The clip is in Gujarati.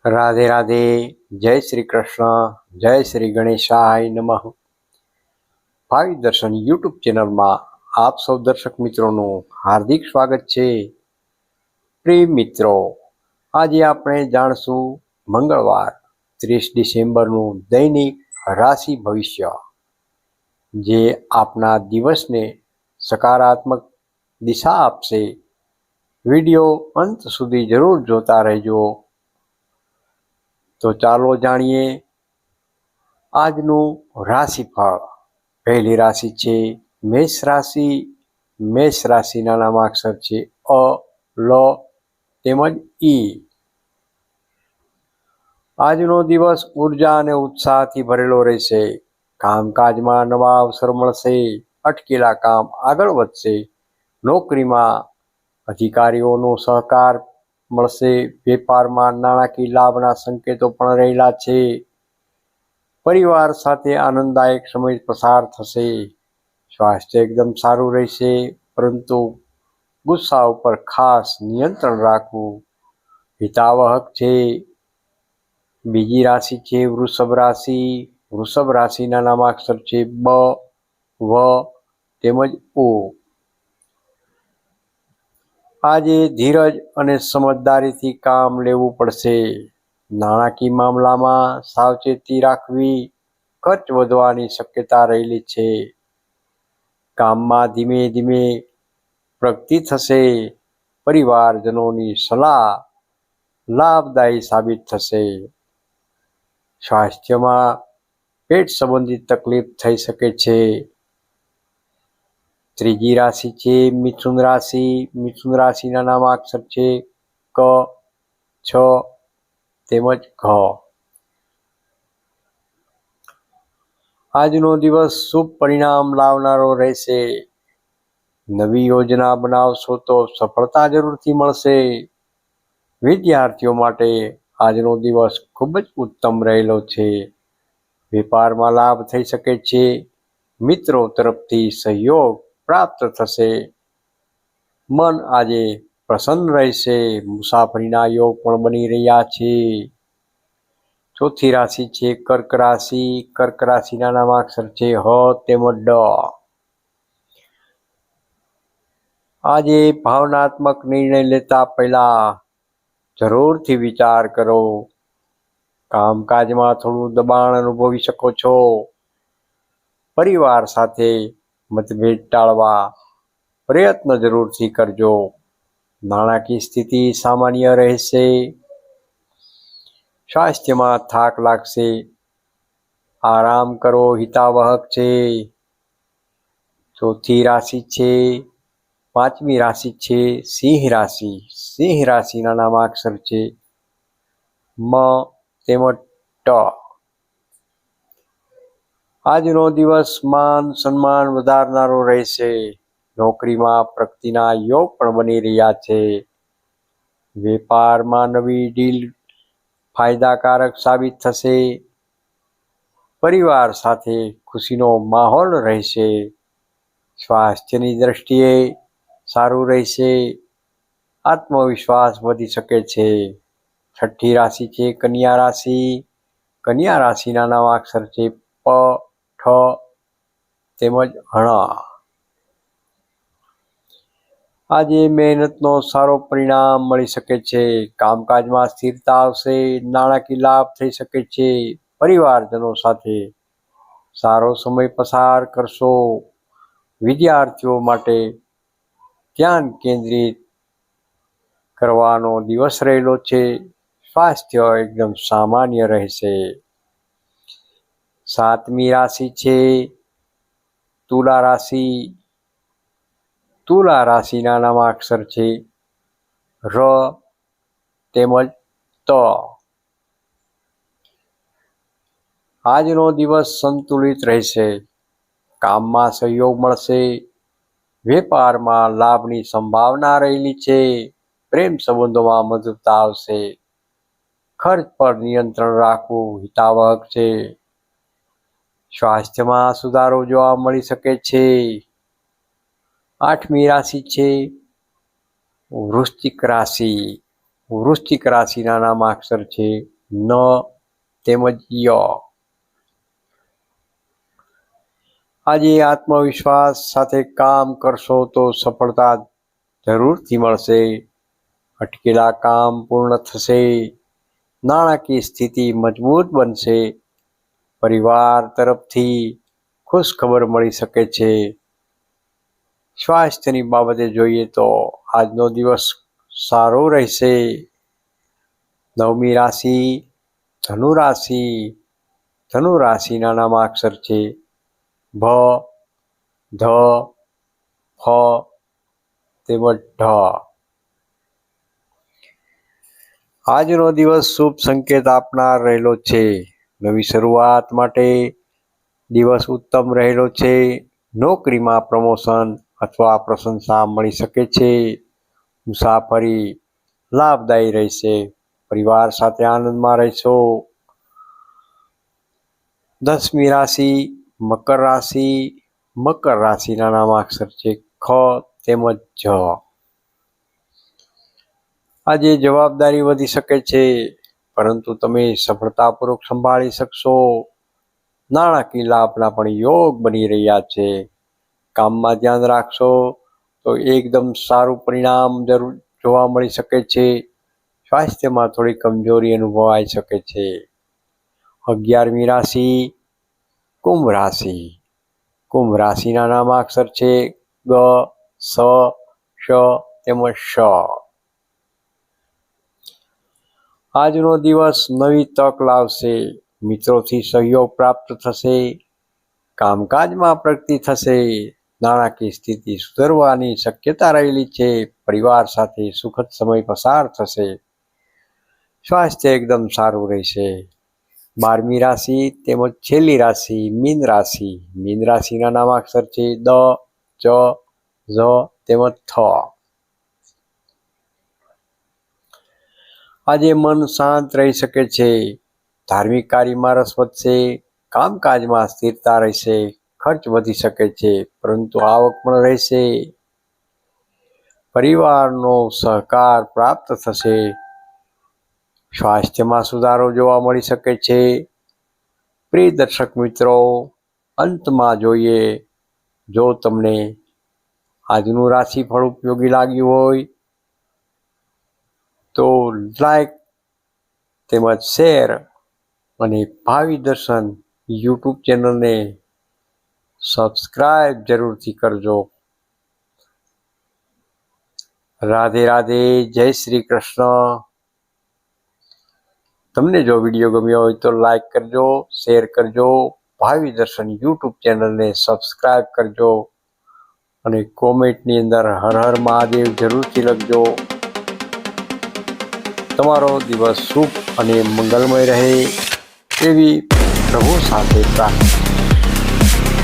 રાધે રાધે. જય શ્રી કૃષ્ણ. જય શ્રી ગણેશાય નમઃ. ભાવિ દર્શન યુટ્યુબ ચેનલમાં આપ સૌ દર્શક મિત્રોનું હાર્દિક સ્વાગત છે. પ્રિય મિત્રો, આજે આપણે જાણશું મંગળવાર 30 ડિસેમ્બરનું દૈનિક રાશિ ભવિષ્ય, જે આપના દિવસને સકારાત્મક દિશા આપશે. વિડિયો અંત સુધી જરૂર જોતા રહેજો. તો ચાલો જાણીએ આજનું રાશિફળ. પહેલી રાશિ છે મેષ રાશિ. મેષ રાશિના નામાક્ષર છે અ, લ તેમજ ઈ. આજનો દિવસ ઉર્જા અને ઉત્સાહથી ભરેલો રહેશે. કામકાજમાં નવા અવસર મળશે. અટકેલા કામ આગળ વધશે. નોકરીમાં અધિકારીઓનો સહકાર મળશે. વેપારમાં નાણાકીય લાભના સંકેતો પણ રહેલા છે. પરિવાર સાથે આનંદદાયક સમય પસાર થશે. સ્વાસ્થ્ય એકદમ સારું રહેશે, પરંતુ ગુસ્સા ઉપર ખાસ નિયંત્રણ રાખવું હિતાવહક છે. બીજી રાશિ છે વૃષભ રાશિ. વૃષભ રાશિના નામાક્ષર છે બ, વ તેમજ ઓ. આજે ધીરજ અને સમજદારીથી કામ લેવું પડશે. નાણાકીય મામલામાં સાવચેતી રાખવી. ખર્ચ વધવાની શક્યતા રહેલી છે. કામમાં ધીમે ધીમે પ્રગતિ થશે. પરિવારજનોની સલાહ લાભદાયી સાબિત થશે. સ્વાસ્થ્યમાં પેટ સંબંધિત તકલીફ થઈ શકે છે. ત્રીજી રાશિ છે મિથુન રાશિ. મિથુન રાશિના નામાક્ષર છે ક, છ તેમજ ઘ. આજનો દિવસ શુભ પરિણામ લાવનારો રહેશે. નવી યોજના બનાવશો તો સફળતા જરૂરથી મળશે. વિદ્યાર્થીઓ માટે આજનો દિવસ ખૂબ જ ઉત્તમ રહેલો છે. વેપારમાં લાભ થઈ શકે છે. મિત્રો તરફથી સહયોગ પ્રાપ્ત થશે. મન આજે પ્રસન્ન રહેશે. મુસાફરીના યોગ પણ બની રહ્યા છે. ચોથી રાશિ છે કર્ક રાશિ. કર્ક રાશિના નામાક્ષર છે હ તેમજ ડ. આજે ભાવનાત્મક નિર્ણય લેતા પહેલા જરૂરથી વિચાર કરો. કામકાજમાં થોડું દબાણ અનુભવી શકો છો. પરિવાર સાથે મતભેદ ટાળવા પ્રયત્ન જરૂરથી કરજો. નાણાકીય સ્થિતિ સામાન્ય રહેશે. સ્વાસ્થ્યમાં થાક લાગશે. આરામ કરો હિતાવહક છે. ચોથી રાશિ છે, પાંચમી રાશિ છે સિંહ રાશિ. સિંહ રાશિના નામાક્ષર છે મ તેમજ ટ. આજનો દિવસ માન સન્માન વધારનારો રહેશે. નોકરીમાં પ્રગતિના યોગ પણ બની રહ્યા છે. વેપારમાં નવી ડીલ ફાયદાકારક સાબિત થશે. પરિવાર સાથે ખુશીનો માહોલ રહેશે. સ્વાસ્થ્યની દ્રષ્ટિએ સારું રહેશે. આત્મવિશ્વાસ વધી શકે છે. છઠ્ઠી રાશિ છે કન્યા રાશિ. કન્યા રાશિના નામાક્ષર છે પ, ઠ તેમજ હણ. આજે મહેનતનો સારો પરિણામ મળી શકે છે. કામકાજમાં સ્થિરતા આવશે. નાણાકીય લાભ થઈ શકે છે. પરિવારજનો સાથે સારો સમય પસાર કરશો. વિદ્યાર્થીઓ માટે ધ્યાન કેન્દ્રિત કરવાનો દિવસ રહેલો છે. સ્વાસ્થ્ય એકદમ સામાન્ય રહેશે. સાતમી રાશિ છે તુલા રાશિ. તુલા રાશિના નામાક્ષર છે ર તેમજ ત. આજનો દિવસ સંતુલિત રહેશે. કામમાં સહયોગ મળશે. વેપારમાં લાભની સંભાવના રહેલી છે. પ્રેમ સંબંધોમાં મધુરતા આવશે. ખર્ચ પર નિયંત્રણ રાખવું હિતાવહક છે. સ્વાસ્થ્યમાં સુધારો જોવા મળી શકે છે. આઠમી રાશિ છે વૃશ્ચિક રાશિ. વૃશ્ચિક રાશિના નામાક્ષર છે ન તેમજ ય. આજે આત્મવિશ્વાસ સાથે કામ કરશો તો સફળતા જરૂરથી મળશે. અટકેલા કામ પૂર્ણ થશે. નાણાકીય સ્થિતિ મજબૂત બનશે. પરિવાર તરફથી ખુશ ખબર મળી શકે છે. સ્વાસ્થ્યની બાબતે જોઈએ તો આજનો દિવસ સારો રહેશે. નવમી રાશિ ધનુ રાશિ. ધનુ રાશિના નામાક્ષર છે ભ, ધ, ફ તેમજ ઢ. આજનો દિવસ શુભ સંકેત આપનાર રહેલો છે. નવી શરૂઆત માટે દિવસ ઉત્તમ રહેલો છે. નોકરીમાં પ્રમોશન અથવા પ્રશંસા મળી શકે છે. મુસાફરી લાભદાયી રહેશે. પરિવાર સાથે આનંદમાં રહેશો. 10મી રાશિ મકર રાશિ. મકર રાશિના નામાક્ષર છે ખ તેમજ જ. આજે જવાબદારી વધી શકે છે, પરંતુ તમે સફળતાપૂર્વક સંભાળી શકશો. નાણાકીય લાભના પણ યોગ બની રહ્યા છે. કામમાં ધ્યાન રાખશો તો એકદમ સારું પરિણામ જરૂર જોવા મળી શકે છે. સ્વાસ્થ્યમાં થોડી કમજોરી અનુભવાઈ શકે છે. 11મી રાશિ કુંભ રાશિ. કુંભ રાશિના નામાક્ષર છે ગ, સ, શ તેમજ શ. આજનો દિવસ નવી તક લાવશે. મિત્રોથી સહયોગ પ્રાપ્ત થશે. કામકાજમાં પ્રગતિ થશે. નાણાકીય સ્થિતિ સુધરવાની શક્યતા રહેલી છે. પરિવાર સાથે સુખદ સમય પસાર થશે. સ્વાસ્થ્ય એકદમ સારું રહેશે. 12મી રાશિ તેમજ છેલ્લી રાશિ મીન રાશિ. મીન રાશિના નામાક્ષર છે દ, ચ, ઝ તેમજ થ. આજે મન શાંત રહી શકે છે. ધાર્મિક કાર્યમાં રસ વધશે. કામકાજમાં સ્થિરતા રહેશે. ખર્ચ વધી શકે છે, પરંતુ આવક પણ રહેશે. પરિવારનો સહકાર પ્રાપ્ત થશે. સ્વાસ્થ્યમાં સુધારો જોવા મળી શકે છે. પ્રિય દર્શક મિત્રો, અંતમાં જોઈએ, જો તમને આજનું રાશિફળ ઉપયોગી લાગ્યું હોય તો લાઈક તેમજ શેર અને ભાવિ દર્શન યુટ્યુબ ચેનલને સબસ્ક્રાઈબ જરૂરથી કરજો. રાધે રાધે. જય શ્રી કૃષ્ણ. તમને જો વિડીયો ગમ્યો હોય તો લાઈક કરજો, શેર કરજો, ભાવિ દર્શન યુટ્યુબ ચેનલને સબસ્ક્રાઈબ કરજો અને કોમેન્ટની અંદર હર હર મહાદેવ જરૂરથી લખજો. તમારો દિવસ શુભ અને મંગલમય રહે એવી પ્રભુ સાથે પ્રાર્થના.